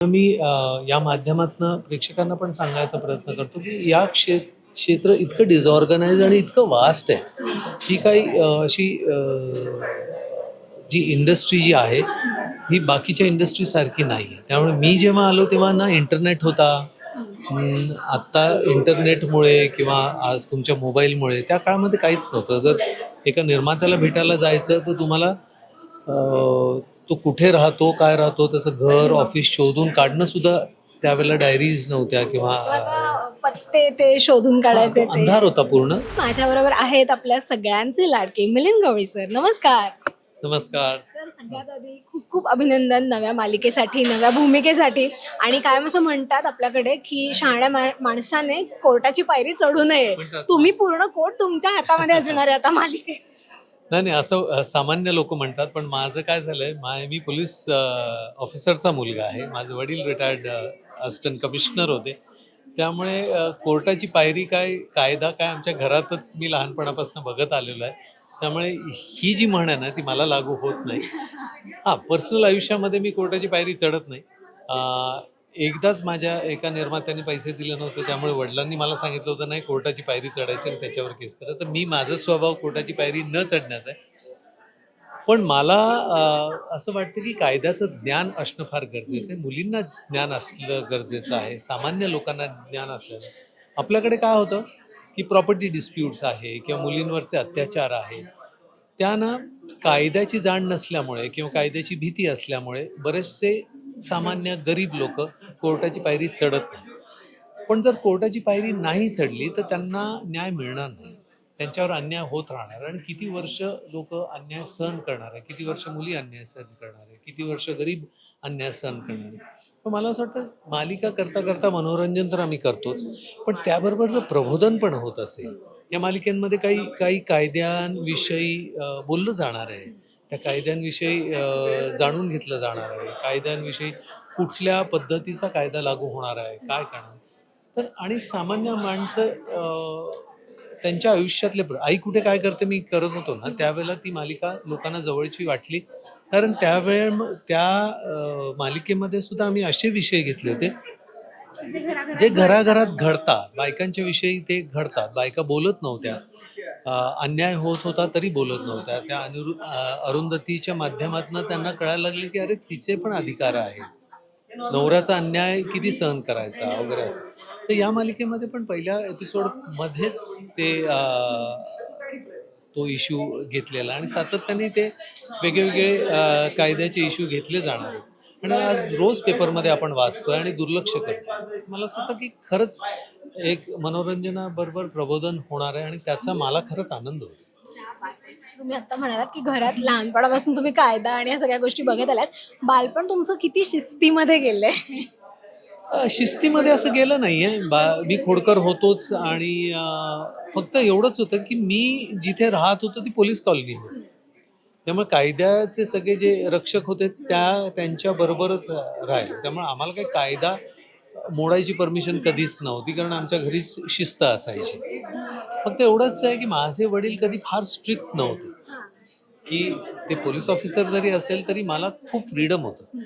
मी या माध्यमातनं प्रेक्षकांना पण सांगायचा प्रयत्न करतो की या क्षेत्र इतकं डिसऑर्गनाइज आणि इतकं वास्ट आहे. ही काही अशी जी इंडस्ट्री जी आहे ही बाकीच्या इंडस्ट्रीसारखी नाही आहे. त्यामुळे मी जेव्हा आलो तेव्हा ना इंटरनेट होता. आत्ता इंटरनेटमुळे किंवा आज तुमच्या मोबाईलमुळे त्या काळामध्ये काहीच नव्हतं. जर एका निर्मात्याला भेटायला जायचं तर तुम्हाला तो कुठे राहतो, काय राहतो, त्याचं घर, ऑफिस शोधून काढणं सुद्धा त्यावेळेला डायरीज नव्हत्या किंवा आता पत्ते ते शोधून काढायचे ते. अंधार होता पूर्ण. माझ्या बरोबर आहेत आपल्या सगळ्यांचे लाडके मिलिंद गवळी सर. नमस्कार नमस्कार. सर. सगळ्यात आधी खूप खूप अभिनंदन नव्या मालिकेसाठी, नव्या भूमिकेसाठी. आणि कायम असं म्हणतात आपल्याकडे की शहाण्या माणसाने कोर्टाची पायरी चढू नये. तुम्ही पूर्ण कोर्ट तुमच्या हातामध्ये असणार आहे आता मालिकेत. नाही असं सामान्य लोक म्हणतात, पण माझं काय झालंय, मी पोलीस ऑफिसरचा मुलगा आहे. माझे वडील रिटायर्ड असिस्टंट कमिशनर होते. त्यामुळे कोर्टाची पायरी काय, कायदा काय आमच्या घरातच मी लहानपणापासून बघत आलेलो आहे. त्यामुळे ही जी म्हण आहे ना ती मला लागू होत नाही. हां, पर्सनल आयुष्यामध्ये मी कोर्टाची पायरी चढत नाही. एकदाच माझ्या एका निर्मात्याने पैसे दिले नव्हते, त्यामुळे वडिलांनी मला सांगितलं होतं नाही कोर्टाची पायरी चढायची आणि त्याच्यावर केस करा. तर मी माझा स्वभाव कोर्टाची पायरी न चढण्याचा आहे. पण मला असं वाटतं की कायद्याचं ज्ञान असणं फार गरजेचं आहे. मुलींना ज्ञान असलं गरजेचं आहे. सामान्य लोकांना ज्ञान असलं. आपल्याकडे काय होतं की प्रॉपर्टी डिस्प्यूट्स आहे किंवा मुलींवरचे अत्याचार आहे, त्या ना कायद्याची जाण नसल्यामुळे किंवा कायद्याची भीती असल्यामुळे बरेचसे सामान्य गरीब लोक कोर्टाची पायरी चढत नाही. पण जर कोर्टाची पायरी नाही चढली तर त्यांना न्याय मिळणार नाही. त्यांच्यावर अन्याय होत राहणार आणि किती वर्ष लोक अन्याय सहन करणार आहे, किती वर्ष मुली अन्याय सहन करणार आहे, किती वर्ष गरीब अन्याय सहन करणार आहे. तर मला असं वाटतं मालिका करता करता मनोरंजन तर आम्ही करतोच, पण त्याबरोबर जर प्रबोधन पण होत असेल. या मालिकेमध्ये काही काही कायद्यांविषयी बोललं जाणार आहे. त्या कायद्यांविषयी जाणून घेतलं जाणार आहे. कायद्यांविषयी कुठल्या पद्धतीचा कायदा लागू होणार आहे, काय करणार. तर आणि सामान्य माणसं त्यांच्या आयुष्यातले आई कुठे काय करते मी करत होतो ना त्यावेळेला ती मालिका लोकांना जवळची वाटली. कारण त्या मालिकेमध्ये सुद्धा आम्ही असे विषय घेतले होते जे घराघरात घडतात. बायकांच्या विषयी ते घडतात. बायका बोलत नव्हत्या. अन्याय होत होता तरी बोलत नव्हत्या. त्या अरुंधतीच्या माध्यमातून त्यांना कळायला लागले की अरे तिचे पण अधिकार आहेत. नवऱ्याचा अन्याय किती सहन करायचा वगैरे असं. तर या मालिकेमध्ये पण पहिल्या एपिसोड मध्येच ते तो इश्यू घेतलेला आणि सातत्याने ते वेगवेगळे कायद्याचे इश्यू घेतले जाणार आहेत. आणि आज रोज पेपरमध्ये आपण वाचतोय आणि दुर्लक्ष करतो. मला असं वाटतं की खरंच एक मनोरंजनाबरोबर प्रबोधन होणार आहे आणि त्याचा मला खरंच आनंद होतो. तुम्ही आता म्हणालात की घरात लहानपणापासून तुम्ही कायदा आणि या सगळ्या गोष्टी बघत आल्यात. बालपण तुमचं किती शिस्तीमध्ये गेलंय. शिस्तीमध्ये असं गेलं नाहीये. मी खोडकर होतोच आणि फक्त एवढंच होतं की मी जिथे राहत होतो ती पोलीस कॉलनी होती. त्यामुळे कायद्याचे सगळे जे रक्षक होते त्यांच्या बरोबरच राहिले. त्यामुळे आम्हाला काही कायदा मोडायची परमिशन कधीच नव्हती, कारण आमच्या घरीच शिस्त असायची. फक्त एवढंच आहे की माझे वडील कधी फार स्ट्रिक्ट नव्हते. की ते पोलीस ऑफिसर जरी असेल तरी मला खूप फ्रीडम होतं.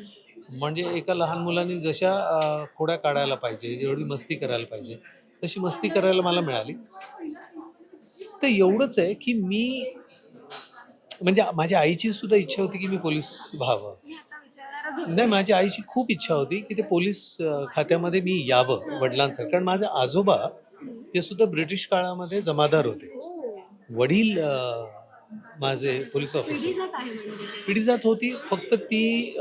म्हणजे एका लहान मुलांनी जशा खोड्या काढायला पाहिजे, जेवढी मस्ती करायला पाहिजे तशी मस्ती करायला मला मिळाली. तर एवढंच आहे की मी म्हणजे माझ्या आईची सुद्धा इच्छा होती की मी पोलीस व्हावं. नाही, माझ्या आईची खूप इच्छा होती की ते पोलीस खात्यामध्ये मी यावं वडिलांसारखं. कारण माझे आजोबा ते सुद्धा ब्रिटिश काळामध्ये जमादार होते. वडील माझे पोलीस ऑफिसर. पिढीजात होती. फक्त ती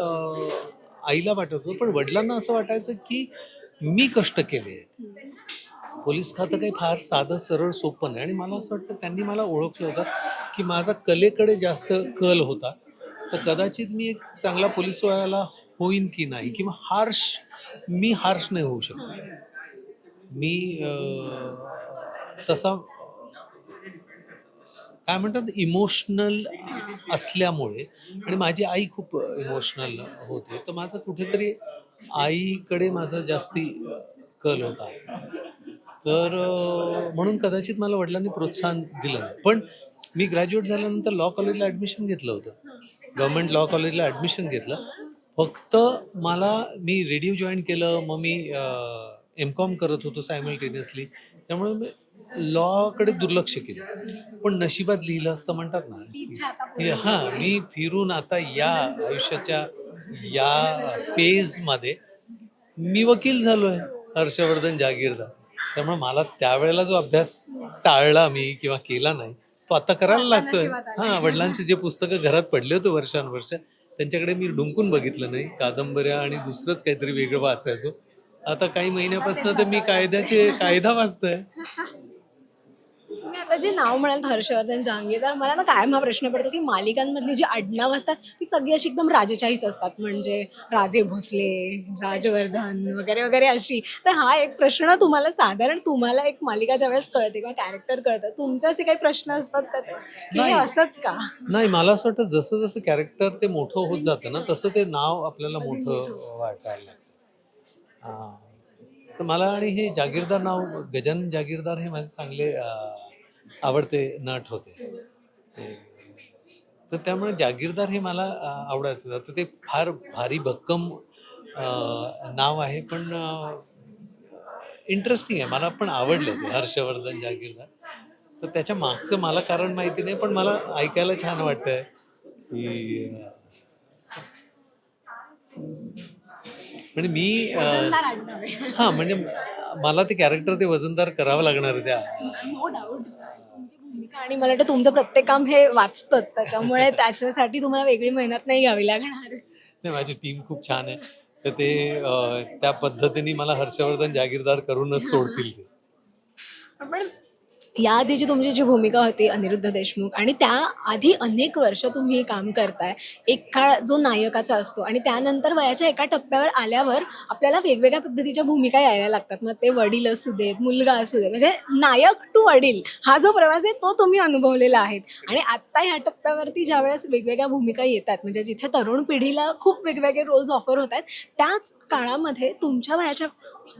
आईला वाटत होतं, पण वडिलांना असं वाटायचं की मी कष्ट केले. पोलीस खातं काही फार साधं सरळ सोपं नाही. आणि मला असं वाटतं त्यांनी मला ओळखलं होतं की माझा कलेकडे जास्त कल होता. तर कदाचित मी एक चांगला पोलीस व्हायला होईन की नाही, किंवा मी हार्श नाही होऊ शकत. मी तसा काय म्हणतात इमोशनल असल्यामुळे, आणि माझी आई खूप इमोशनल होते, तर माझं कुठेतरी आईकडे माझा जास्ती कल होता. तर म्हणून कदाचित मला वडिलांनी प्रोत्साहन दिलं नाही. पण मी ग्रॅज्युएट झाल्यानंतर लॉ कॉलेजला ॲडमिशन घेतलं होतं. गव्हर्नमेंट लॉ कॉलेजला ॲडमिशन घेतलं. फक्त मी रेडिओ जॉईन केलं, मग मी एम.कॉम करत होतो सायमल्टेनियसली, त्यामुळे मी लॉकडे दुर्लक्ष केलं. पण नशिबात लिहिलं असतं म्हणतात ना, ती इच्छा आता की पूर्ण हां, झाली. मी फिरून आता या आयुष्याच्या या फेजमध्ये मी वकील झालोय, हर्षवर्धन जागीरदार. त्यामुळे मला त्यावेळेला जो अभ्यास टाळला मी किंवा केला नाही, तो आता तो करायला आता लागतोय. नशिबात हां, आलाय. वडिलांचे जे पुस्तकं घरात पडले होते वर्षानुवर्ष, त्यांच्याकडे मी डुंकून बघितलं नाही. कादंबऱ्या आणि दुसरंच काहीतरी वेगळं वाचायचो. आता काही आता तेच महिन्यापासून तर मी वाचावं लागतंय. कायदा वाचतोय. तुम्ही आता जे नाव म्हणाल हर्षवर्धन जहांगीरदार, मला ना कायम हा प्रश्न पडतो की मालिकांमधली जी आडनाव असतात ती सगळी अशी एकदम राजेशाहीच असतात, म्हणजे राजे भोसले, राजवर्धन वगैरे वगैरे अशी. तर हा एक प्रश्न तुम्हाला, साधारण तुम्हाला एक मालिका ज्यावेळेस कळते किंवा कॅरेक्टर कळतं, तुमचे असे काही प्रश्न असतात का ते, की हे नाही, असंच का? नाही, मला असं वाटतं जसं जसं कॅरेक्टर ते मोठं होत जातं ना, तसं ते नाव आपल्याला अजून मोठं वाटायला लागतं. हां. तर मला आणि हे जागीरदार नाव, गजानन जागीरदार हे माझे चांगले आवडते नट होते. ते तर त्यामुळे जागीरदार हे मला आवडायचं. आता ते फार भारी भक्कम नाव आहे, पण इंटरेस्टिंग आहे. मला पण आवडलं ते हर्षवर्धन जागीरदार. तर त्याच्या मागचं मला कारण माहिती नाही, पण मला ऐकायला छान वाटतंय, की म्हणजे मी वजनदार आडनाव आहे. हां, म्हणजे मला ते कॅरेक्टर ते वजनदार करावं लागणार आहे त्या. No doubt. तुमची भूमिका आणि मला वाटतं तुमचं प्रत्येक काम हे वाचतंच, त्याच्यामुळे त्याच्यासाठी तुम्हाला वेगळी मेहनत नाही घ्यावी लागणार. नाही, माझी टीम खूप छान आहे. तर ते त्या पद्धतीने मला हर्षवर्धन जागीरदार करूनच सोडतील ते. पण याआधीची तुमची जी भूमिका होती अनिरुद्ध देशमुख, आणि त्याआधी अनेक वर्ष तुम्ही हे काम करताय. एक काळ जो नायकाचा असतो आणि त्यानंतर वयाच्या एका टप्प्यावर आल्यावर आपल्याला वेगवेगळ्या पद्धतीच्या भूमिका यायला लागतात. मग ते वडील असू देत, मुलगा असू दे, म्हणजे नायक टू वडील हा जो प्रवास आहे तो तुम्ही अनुभवलेला आहे. आणि आत्ता ह्या टप्प्यावरती ज्यावेळेस वेगवेगळ्या भूमिका येतात, म्हणजे जिथे तरुण पिढीला खूप वेगवेगळे रोल्स ऑफर होत आहेत, त्याच काळामध्ये तुमच्या वयाच्या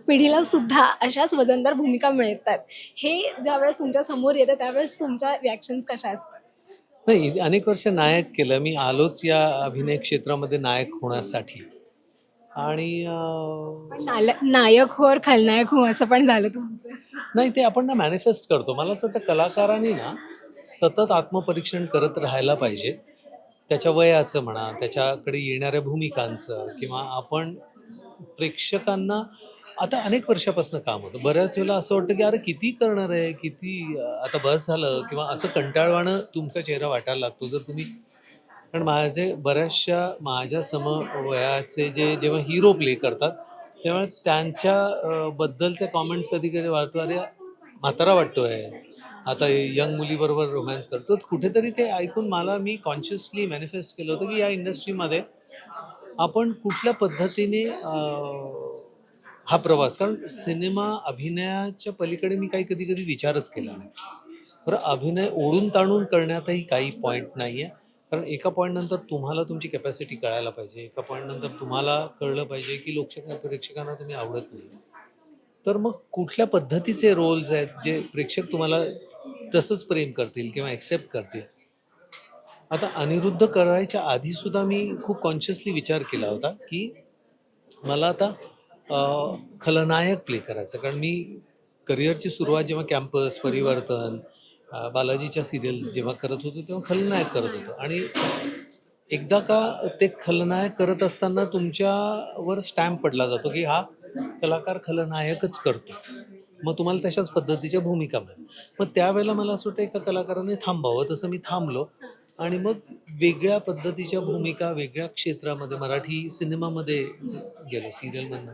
पिढीला सुद्धा अशाच वजनदार भूमिका मिळतात. हे ज्यावेळेस तुमच्या समोर येतं त्यावेळेस तुमच्या रिॲक्शन्स कशा असतात? नाही, अनेक वर्ष नायक केलं. मी आलोच या अभिनय क्षेत्रामध्ये नायक होण्यासाठीच. आणि पण नायक हो और खलनायक हो असं पण झालं तुमचं. नाही, ते आपण ना मॅनिफेस्ट करतो. मला असं वाटतं कलाकारांनी ना सतत आत्मपरीक्षण करत राहायला पाहिजे. त्याच्या वयाचं म्हणा, त्याच्याकडे येणाऱ्या भूमिकांचं, किंवा आपण प्रेक्षकांना आता अनेक वर्षापासून काम होतं. बऱ्याच वेळेला असं वाटतं की अरे किती करणार आहे, किती आता बस झालं, किंवा असं कंटाळवाणं तुमचा चेहरा वाटायला लागतो जर तुम्ही. कारण बऱ्याचशा माझ्या समवयाचे जेव्हा हिरो प्ले करतात, तेव्हा त्यांच्या बद्दलचे कॉमेंट्स कधी कधी वाटतो, अरे म्हातारा वाटतोय, आता यंग मुलीबरोबर रोमॅन्स करतो. कुठेतरी ते ऐकून मी कॉन्शियसली मॅनिफेस्ट केलं होतं की या इंडस्ट्रीमध्ये आपण कुठल्या पद्धतीने हा प्रवास, कारण सिनेमा अभिनयाच्या पलीकडे मी कधी कधी विचारच केला नाही. बरं, अभिनय ओढून ताणून करण्यातही काही पॉईंट नाही आहे. कारण एका पॉईंट नंतर तुम्हाला तुमची कॅपॅसिटी कळायला पाहिजे. एका पॉईंट नंतर तुम्हाला कळलं पाहिजे की प्रेक्षकांना तुम्ही आवडत नाही. तर मग कुठल्या पद्धतीचे रोल्स आहेत जे प्रेक्षक तुम्हाला तसंच प्रेम करतील किंवा ॲक्सेप्ट करतील. आता अनिरुद्ध करायच्या आधी सुद्धा मी खूप कॉन्शियसली विचार केला होता की मला आता खलनायक प्ले करायचा. कारण मी करिअरची सुरुवात जेव्हा कॅम्पस, परिवर्तन, बालाजीच्या सिरियल्स जेव्हा करत होतो तेव्हा खलनायक करत होतो. आणि एकदा का ते खलनायक करत असताना तुमच्यावर स्टॅम्प पडला जातो की हा कलाकार खलनायकच करतो. मग तुम्हाला तशाच पद्धतीच्या भूमिका मिळतात. मग त्यावेळेला मला असं वाटतं एका कलाकाराने थांबावं. तसं मी थांबलो आणि मग वेगळ्या पद्धतीच्या भूमिका वेगळ्या क्षेत्रामध्ये मराठी सिनेमामध्ये गेलो, सिरियलमधनं.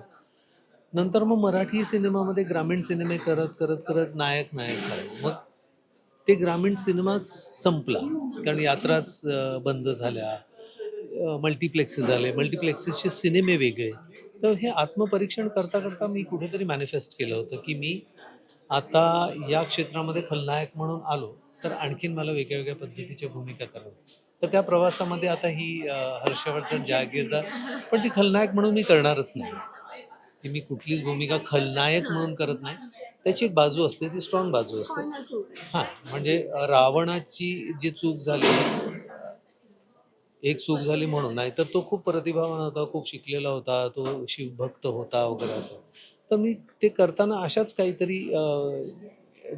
नंतर मग मराठी सिनेमामध्ये ग्रामीण सिनेमे करत करत करत नायक झालो. मग ते ग्रामीण सिनेमाच संपला, कारण यात्राच बंद झाल्या, मल्टिप्लेक्सेस झाले, मल्टिप्लेक्सेसचे सिनेमे वेगळे. तर हे आत्मपरीक्षण करता करता मी कुठेतरी मॅनिफेस्ट केलं होतं की मी आता या क्षेत्रामध्ये खलनायक म्हणून आलो तर आणखीन मला वेगळ्या वेगळ्या पद्धतीच्या भूमिका कराव्या. तर त्या प्रवासामध्ये आता ही हर्षवर्धन जागीरदार, पण ती खलनायक म्हणून मी करणारच नाही. की मी कुठलीच भूमिका खलनायक म्हणून करत नाही. त्याची एक बाजू असते, ती स्ट्रॉंग बाजू असते. हां, म्हणजे रावणाची जी चूक झाली, एक चूक झाली म्हणून, नाहीतर तो खूप प्रतिभावान होता, खूप शिकलेला होता, तो शिवभक्त होता वगैरे असं. तर मी ते करताना अशाच काहीतरी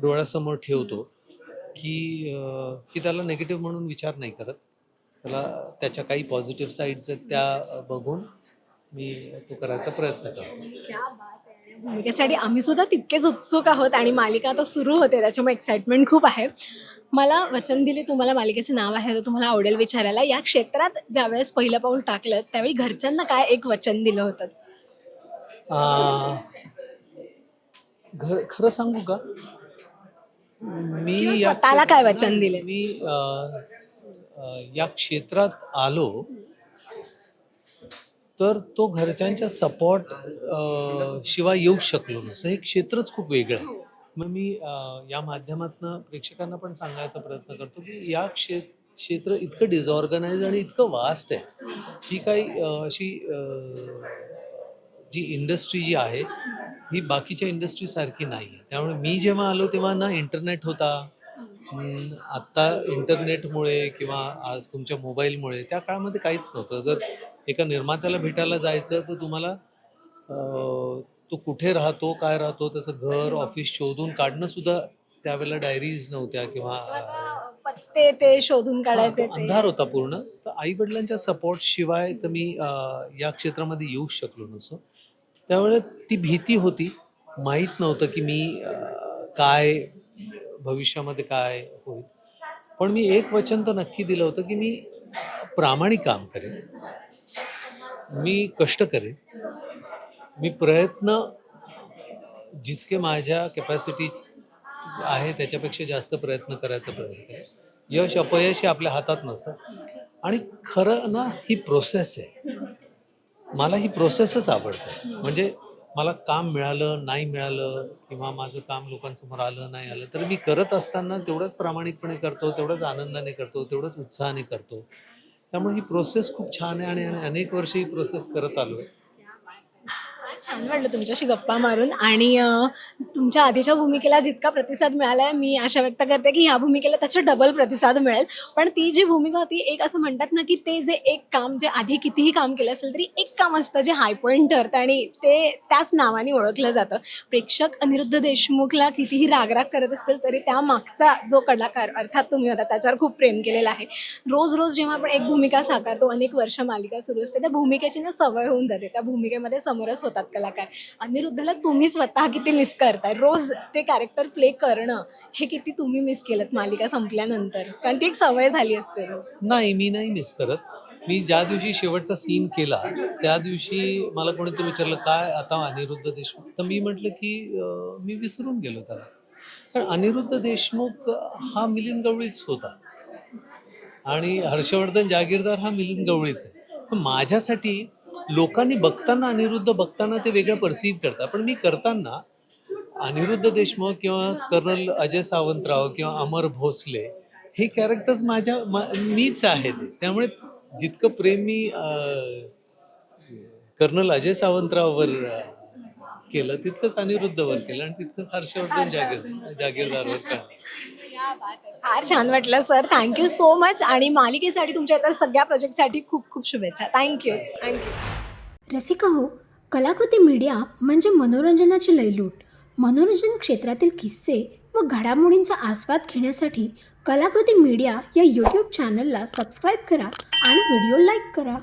डोळ्यासमोर ठेवतो की त्याला निगेटिव्ह म्हणून विचार नाही करत. त्याला त्याच्या काही पॉझिटिव्ह साईड्स आहेत त्या बघून मी तो करायचा प्रयत्न करतो. क्या बात आहे. भूमिकेसाठी आम्ही सुद्धा तितकेच उत्सुक आहोत आणि मालिका आता सुरू होते त्याच्यामुळे एक्साइटमेंट खूप आहे. मला वचन दिले तुम्हाला मालिकेचं नाव आहे तर तुम्हाला आवडेल विचारायला, या क्षेत्रात ज्यावेळेस पहिलं पाऊल टाकलं त्यावेळी घरच्यांना काय एक वचन दिलं होतं? खरं सांगू का, मी किंवा या स्वतःला काय वचन दिले? मी या क्षेत्रात आलो तर तो घरच्यांच्या सपोर्ट शिवाय येऊ शकलो नसतो. हे क्षेत्रच खूप वेगळं आहे. मग मी या माध्यमातून प्रेक्षकांना पण सांगायचा प्रयत्न करतो की या क्षेत्र इतकं डिसऑर्गनाइज आणि इतकं वास्ट आहे. ही काही अशी जी इंडस्ट्री जी आहे ही बाकीच्या इंडस्ट्रीसारखी नाही आहे. त्यामुळे मी जेव्हा आलो तेव्हा ना इंटरनेट होता. आत्ता इंटरनेटमुळे किंवा आज तुमच्या मोबाईलमुळे त्या काळामध्ये काहीच नव्हतं. जर एका निर्मात्याला भेटायला जायचं तर तुम्हाला तो कुठे राहतो, काय राहतो, त्याचं घर, ऑफिस शोधून काढणं सुद्धा त्यावेळेला डायरीज नव्हत्या किंवा पत्ते ते शोधून काढायचे तो अंधार होता पूर्ण. तर आई वडिलांच्या सपोर्ट शिवाय तर मी या क्षेत्रामध्ये येऊ शकलो नसतो. त्यावेळे ती भीती होती. माहीत नव्हतं की मी काय भविष्यामध्ये काय होईल. पण मी एक वचन तर नक्की दिलं होतं की मी प्रामाणिक काम करेन, मी कष्ट करेन, मी प्रयत्न जितके माझ्या कॅपॅसिटी आहे त्याच्यापेक्षा जास्त प्रयत्न करायचा प्रयत्न करेन. यश अपयश हे आपल्या हातात नसतं. आणि खरं ना ही प्रोसेस आहे. मला ही प्रोसेसच आवडते. म्हणजे मला काम मिळालं नाही मिळालं किंवा माझं काम लोकांसमोर आलं नाही आलं तर मी करत असताना तेवढंच प्रामाणिकपणे करतो, तेवढंच आनंदाने करतो, तेवढंच उत्साहाने करतो. त्यामुळे ही प्रोसेस खूप छान आहे आणि अनेक वर्ष ही प्रोसेस करत आलो आहे. छान वाटलं तुमच्याशी गप्पा मारून आणि तुमच्या आधीच्या भूमिकेला जितका प्रतिसाद मिळाला आहे मी आशा व्यक्त करते की ह्या भूमिकेला त्याचा डबल प्रतिसाद मिळेल. पण ती जी भूमिका होती एक असं म्हणतात ना की ते जे एक काम जे आधी कितीही काम केलं असेल तरी एक काम असतं जे हाय पॉईंट ठरतं आणि ते त्याच नावाने ओळखलं जातं. प्रेक्षक अनिरुद्ध देशमुखला कितीही रागराग करत असतील तरी त्या मागचा जो कलाकार अर्थात तुम्ही होता त्याच्यावर खूप प्रेम केलेलं आहे. रोज रोज जेव्हा आपण एक भूमिका साकारतो, अनेक वर्ष मालिका सुरू असते, त्या भूमिकेची ना सवय होऊन जाते. त्या भूमिकेमध्ये समरस होतात कलाकार. अनिरुद्धला तुम्ही स्वतः किती मिस करताय? रोज ते कॅरेक्टर प्ले करणं हे किती तुम्ही मिस केलं मालिका संपल्यानंतर? कारण ती एक सवय झाली असते रोज. नाही, मी नाही मिस करत. मी ज्या दिवशी शेवटचा सीन केला त्या दिवशी मला कोणीतरी विचारलं काय आता अनिरुद्ध देशमुख, तर मी म्हटलं की मी विसरून गेलो त्याला. कारण अनिरुद्ध देशमुख हा मिलिंद गवळीच होता आणि हर्षवर्धन जागीरदार हा मिलिंद गवळीच आहे. तर माझ्यासाठी लोकांनी बघताना अनिरुद्ध बघताना ते वेगळं परसिव्ह करतात. पण मी करताना अनिरुद्ध देशमुख किंवा कर्नल अजय सावंतराव किंवा अमर भोसले हे कॅरेक्टर्स मीच आहे ते. त्यामुळे जितकं प्रेम मी कर्नल अजय सावंतराववर केलं तितकंच अनिरुद्धवर केलं आणि तितकंच हर्षवर्धन जागीरदारवर केलं. फार छान वाटलं सर. थँक्यू सो मच आणि मालिकेसाठी तुमच्या इतर सगळ्या प्रोजेक्टसाठी खूप खूप शुभेच्छा. थँक्यू. रसिका हो, कलाकृती मीडिया म्हणजे मनोरंजनाची लयलूट. मनोरंजन क्षेत्रातील किस्से व घडामोडींचा आस्वाद घेण्यासाठी कलाकृती मीडिया या यूट्यूब चॅनलला सबस्क्राईब करा आणि व्हिडिओ लाईक करा.